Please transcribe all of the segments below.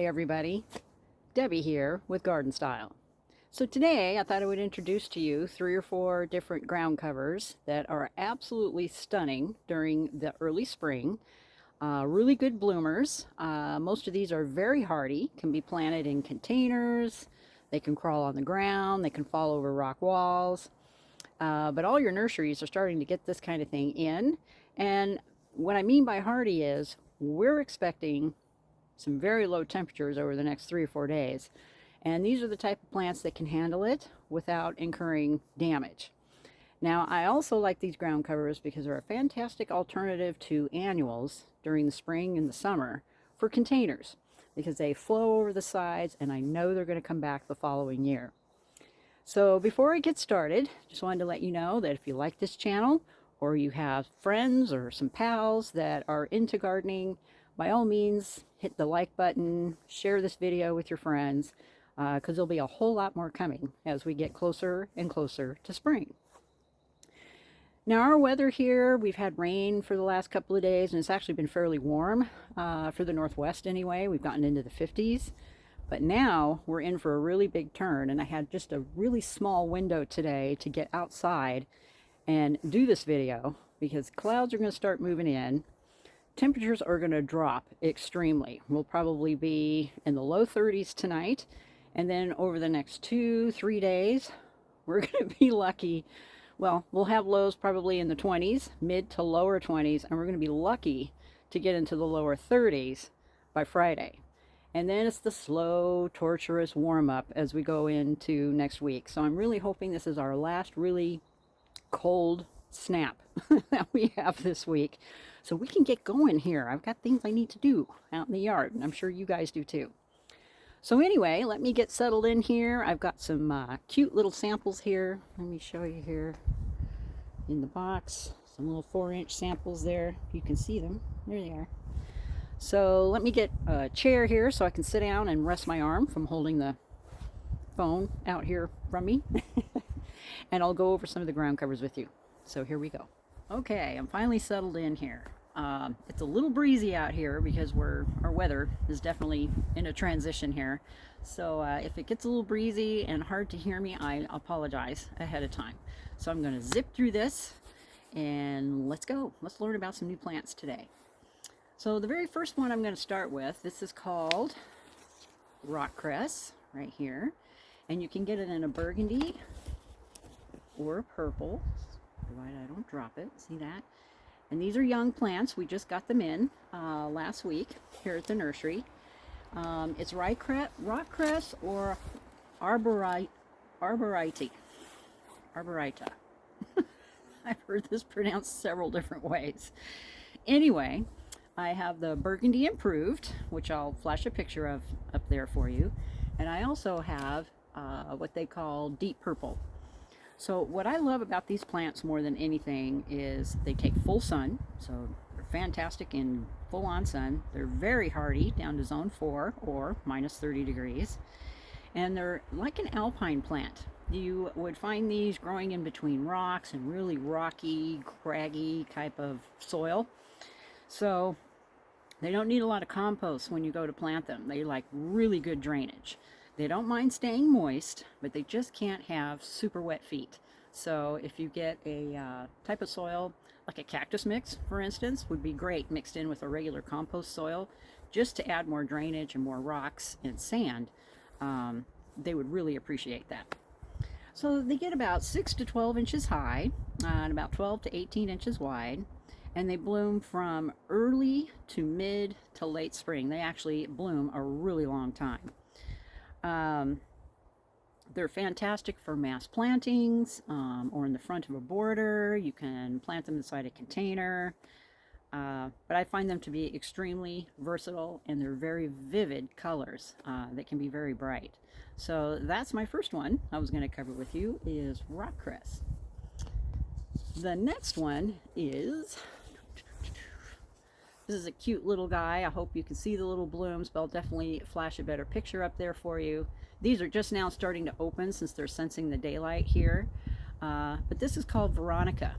everybody, Debbie here with Garden Style. So today I thought I would introduce to you 3 or 4 different ground covers that are absolutely stunning during the early spring. Really good bloomers. Most of these are very hardy, can be planted in containers, they can crawl on the ground, they can fall over rock walls. But all your nurseries are starting to get this kind of thing in. And what I mean by hardy is we're expecting some very low temperatures over the next 3 or 4 days. And these are the type of plants that can handle it without incurring damage. Now, I also like these ground covers because they're a fantastic alternative to annuals during the spring and the summer for containers, because they flow over the sides and I know they're going to come back the following year. So before I get started, just wanted to let you know that if you like this channel or you have friends or some pals that are into gardening, by all means, hit the like button, share this video with your friends, because there'll be a whole lot more coming as we get closer and closer to spring. Now, our weather here, we've had rain for the last couple of days, and it's actually been fairly warm for the Northwest anyway. We've gotten into the 50s. But now we're in for a really big turn, and I had just a really small window today to get outside and do this video because clouds are going to start moving in. Temperatures are going to drop extremely. We'll probably be in the low 30s tonight, and then over the next 2-3 days, we're going to be lucky. Well, we'll have lows probably in the 20s, mid to lower 20s, and we're going to be lucky to get into the lower 30s by Friday. And then it's the slow, torturous warm-up as we go into next week. So I'm really hoping this is our last really cold snap that we have this week, so we can get going here. I've got things I need to do out in the yard, and I'm sure you guys do too. So anyway, let me get settled in here. I've got some cute little samples here. Let me show you here in the box. Some little 4-inch samples there. You can see them. There they are. So let me get a chair here so I can sit down and rest my arm from holding the phone out here from me. And I'll go over some of the ground covers with you. So here we go. Okay, I'm finally settled in here. It's a little breezy out here because our weather is definitely in a transition here. So if it gets a little breezy and hard to hear me, I apologize ahead of time. So I'm going to zip through this and let's go. Let's learn about some new plants today. So the very first one I'm going to start with, this is called rock cress right here. And you can get it in a burgundy or a purple, provided I don't drop it. See that? And these are young plants. We just got them in last week here at the nursery. It's rock cress or Aubrieta. I've heard this pronounced several different ways. Anyway, I have the burgundy improved, which I'll flash a picture of up there for you. And I also have what they call deep purple. So what I love about these plants more than anything is they take full sun. So they're fantastic in full-on sun. They're very hardy down to zone 4 or minus 30 degrees. And they're like an alpine plant. You would find these growing in between rocks and really rocky, craggy type of soil. So they don't need a lot of compost when you go to plant them. They like really good drainage. They don't mind staying moist, but they just can't have super wet feet. So if you get a type of soil, like a cactus mix, for instance, would be great mixed in with a regular compost soil, just to add more drainage and more rocks and sand. They would really appreciate that. So they get about 6 to 12 inches high and about 12 to 18 inches wide. And they bloom from early to mid to late spring. They actually bloom a really long time. They're fantastic for mass plantings or in the front of a border. You can plant them inside a container. But I find them to be extremely versatile, and they're very vivid colors that can be very bright. So that's my first one I was going to cover with you, is rock cress. The next one is... This is a cute little guy. I hope you can see the little blooms, but I'll definitely flash a better picture up there for you. These are just now starting to open since they're sensing the daylight here. But this is called Veronica.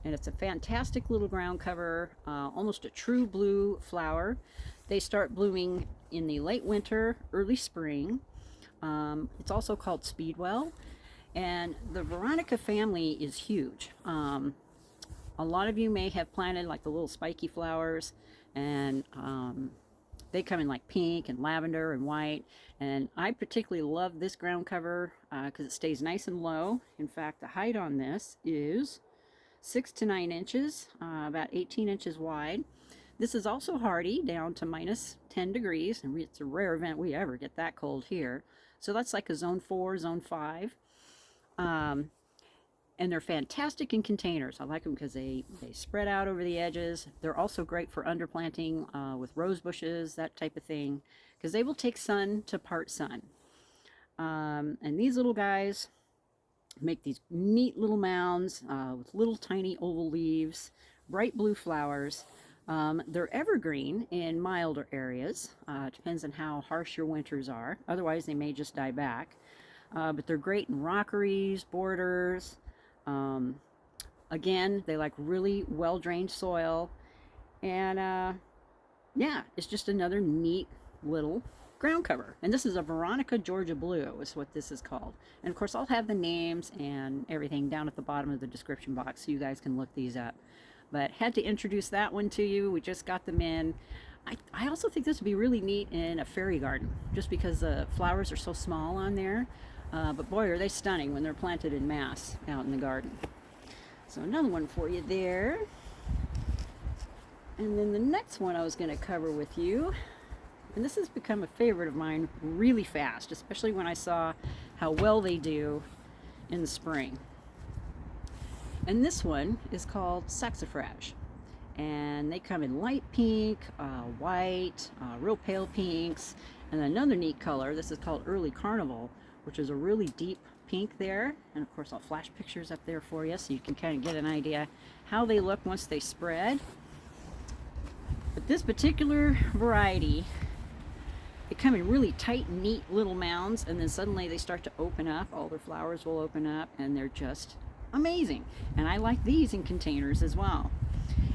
and it's a fantastic little ground cover, almost a true blue flower. They start blooming in the late winter, early spring. It's also called speedwell. And the Veronica family is huge. A lot of you may have planted like the little spiky flowers, and they come in like pink and lavender and white. And I particularly love this ground cover because it stays nice and low. In fact, the height on this is 6 to 9 inches, about 18 inches wide. This is also hardy, down to minus 10 degrees, and it's a rare event we ever get that cold here. So that's like a zone 4, zone 5. And they're fantastic in containers. I like them because they spread out over the edges. They're also great for underplanting with rose bushes, that type of thing, because they will take sun to part sun. And these little guys make these neat little mounds with little tiny oval leaves, bright blue flowers. They're evergreen in milder areas. Depends on how harsh your winters are. Otherwise, they may just die back. But they're great in rockeries, borders. Again, they like really well-drained soil. And yeah, it's just another neat little ground cover. And this is a Veronica Georgia Blue is what this is called. And of course, I'll have the names and everything down at the bottom of the description box so you guys can look these up. But had to introduce that one to you. We just got them in. I also think this would be really neat in a fairy garden, just because the flowers are so small on there. But boy, are they stunning when they're planted in mass out in the garden. So another one for you there. And then the next one I was going to cover with you, and this has become a favorite of mine really fast, especially when I saw how well they do in the spring. And this one is called saxifrage. And they come in light pink, white, real pale pinks, and another neat color. This is called early carnival, which is a really deep pink there. And of course, I'll flash pictures up there for you so you can kind of get an idea how they look once they spread. But this particular variety, they come in really tight, neat little mounds, and then suddenly they start to open up. All their flowers will open up, and they're just amazing. And I like these in containers as well.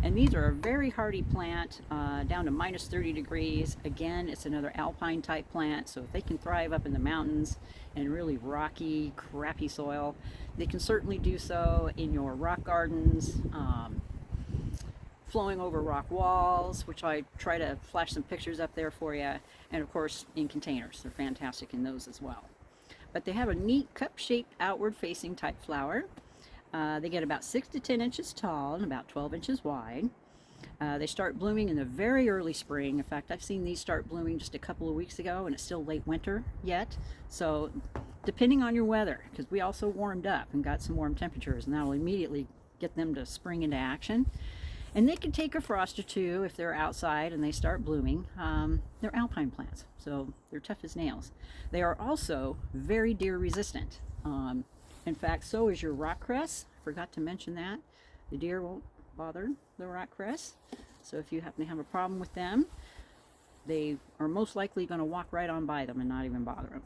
And these are a very hardy plant, down to minus 30 degrees. Again, it's another alpine type plant, so if they can thrive up in the mountains and really rocky, crappy soil, they can certainly do so in your rock gardens, flowing over rock walls, which I try to flash some pictures up there for you, and of course in containers. They're fantastic in those as well. But they have a neat cup-shaped outward-facing type flower. They get about 6 to 10 inches tall and about 12 inches wide. They start blooming in the very early spring. In fact, I've seen these start blooming just a couple of weeks ago, and it's still late winter yet. So depending on your weather, because we also warmed up and got some warm temperatures, and that will immediately get them to spring into action. And they can take a frost or two if they're outside and they start blooming. They're alpine plants, so they're tough as nails. They are also very deer resistant. In fact, so is your rock cress. Forgot to mention that. The deer won't bother the rock cress. So if you happen to have a problem with them, they are most likely going to walk right on by them and not even bother them.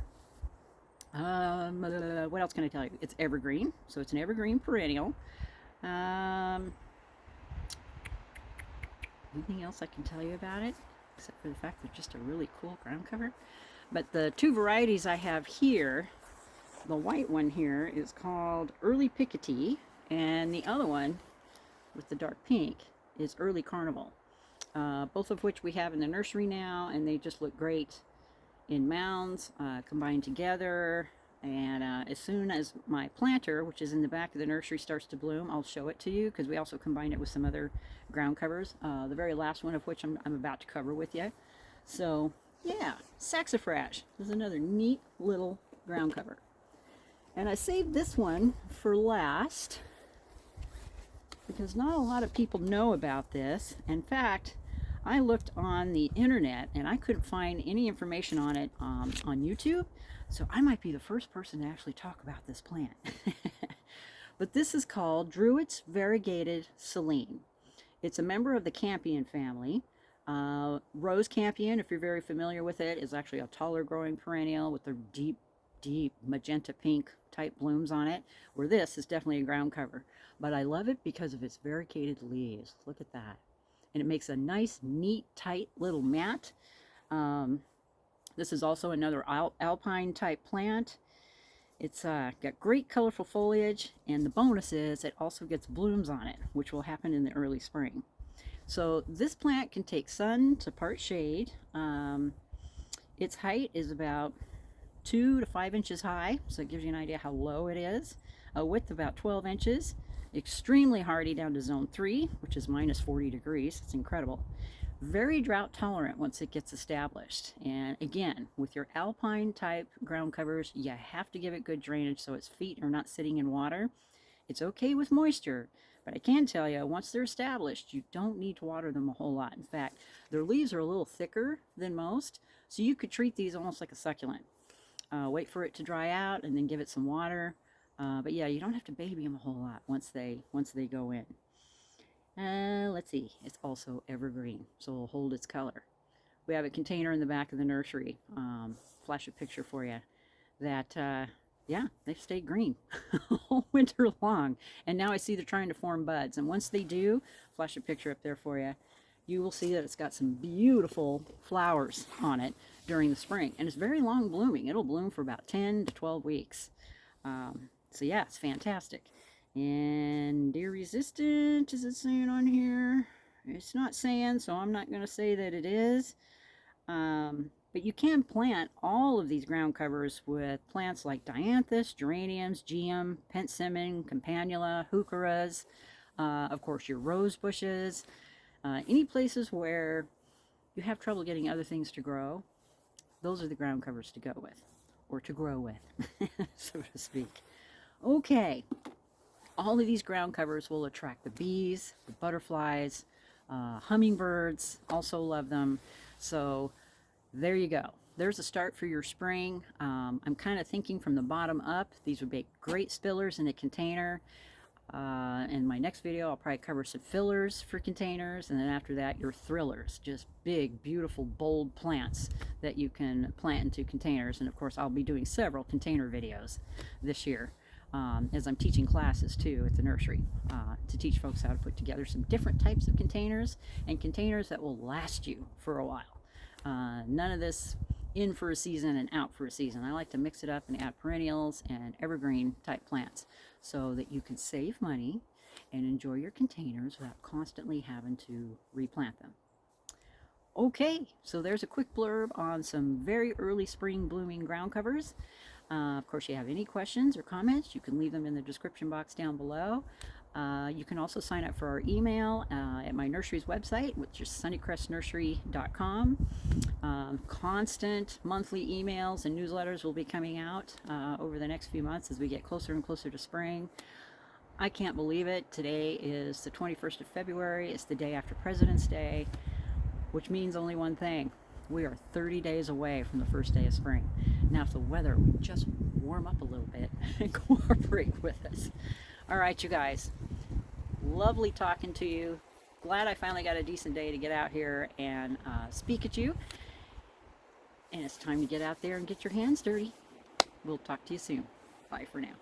What else can I tell you? It's evergreen, so it's an evergreen perennial. Anything else I can tell you about it? Except for the fact they're just a really cool ground cover. But the two varieties I have here, the white one here is called Early Picotee, and the other one with the dark pink is Early Carnival. Both of which we have in the nursery now, and they just look great in mounds, combined together. And as soon as my planter, which is in the back of the nursery, starts to bloom, I'll show it to you, because we also combine it with some other ground covers, the very last one of which I'm about to cover with you. So yeah, saxifrage is another neat little ground cover. And I saved this one for last because not a lot of people know about this. In fact, I looked on the internet and I couldn't find any information on it on YouTube. So I might be the first person to actually talk about this plant. But this is called Druitt's variegated silene. It's a member of the campion family. Rose campion, if you're very familiar with it, is actually a taller growing perennial with their deep magenta pink type blooms on it, where this is definitely a ground cover. But I love it because of its variegated leaves. Look at that. and it makes a nice, neat, tight little mat. This is also another alpine type plant. It's got great colorful foliage, and the bonus is it also gets blooms on it, which will happen in the early spring. So this plant can take sun to part shade. Its height is about 2 to 5 inches high, so it gives you an idea how low it is. A width about 12 inches. Extremely hardy down to zone 3, which is minus 40 degrees. It's incredible. Very drought tolerant once it gets established. And again, with your alpine type ground covers, you have to give it good drainage so its feet are not sitting in water. It's okay with moisture, but I can tell you, once they're established, you don't need to water them a whole lot. In fact, their leaves are a little thicker than most, so you could treat these almost like a succulent. Wait for it to dry out and then give it some water. But yeah, you don't have to baby them a whole lot once they go in. Let's see, it's also evergreen, so it'll hold its color. We have a container in the back of the nursery. Flash a picture for you. That, yeah, they've stayed green all winter long. And now I see they're trying to form buds. And once they do, flash a picture up there for you, you will see that it's got some beautiful flowers on it during the spring. And it's very long blooming. It'll bloom for about 10 to 12 weeks. So yeah, it's fantastic. And deer resistant, is it saying on here? It's not saying, so I'm not going to say that it is. But you can plant all of these ground covers with plants like dianthus, geraniums, geum, penstemon, campanula, heucheras, of course your rose bushes, any places where you have trouble getting other things to grow. Those are the ground covers to go with, or to grow with, so to speak. Okay, all of these ground covers will attract the bees, the butterflies, hummingbirds also love them. So there you go. There's a start for your spring. I'm kind of thinking from the bottom up. These would make great spillers in a container. In my next video, I'll probably cover some fillers for containers, and then after that, your thrillers, just big, beautiful, bold plants that you can plant into containers. And of course, I'll be doing several container videos this year, as I'm teaching classes too at the nursery, to teach folks how to put together some different types of containers, and containers that will last you for a while. None of this in for a season and out for a season. I like to mix it up and add perennials and evergreen type plants so that you can save money and enjoy your containers without constantly having to replant them. Okay, so there's a quick blurb on some very early spring blooming ground covers. Of course, if you have any questions or comments, you can leave them in the description box down below. You can also sign up for our email at my nursery's website, which is sunnycrestnursery.com. Constant monthly emails and newsletters will be coming out over the next few months as we get closer and closer to spring. I can't believe it. Today is the 21st of February. It's the day after President's Day, which means only one thing. We are 30 days away from the first day of spring. Now, if the weather would just warm up a little bit and cooperate with us. All right, you guys. Lovely talking to you. Glad I finally got a decent day to get out here and speak at you. And it's time to get out there and get your hands dirty. We'll talk to you soon. Bye for now.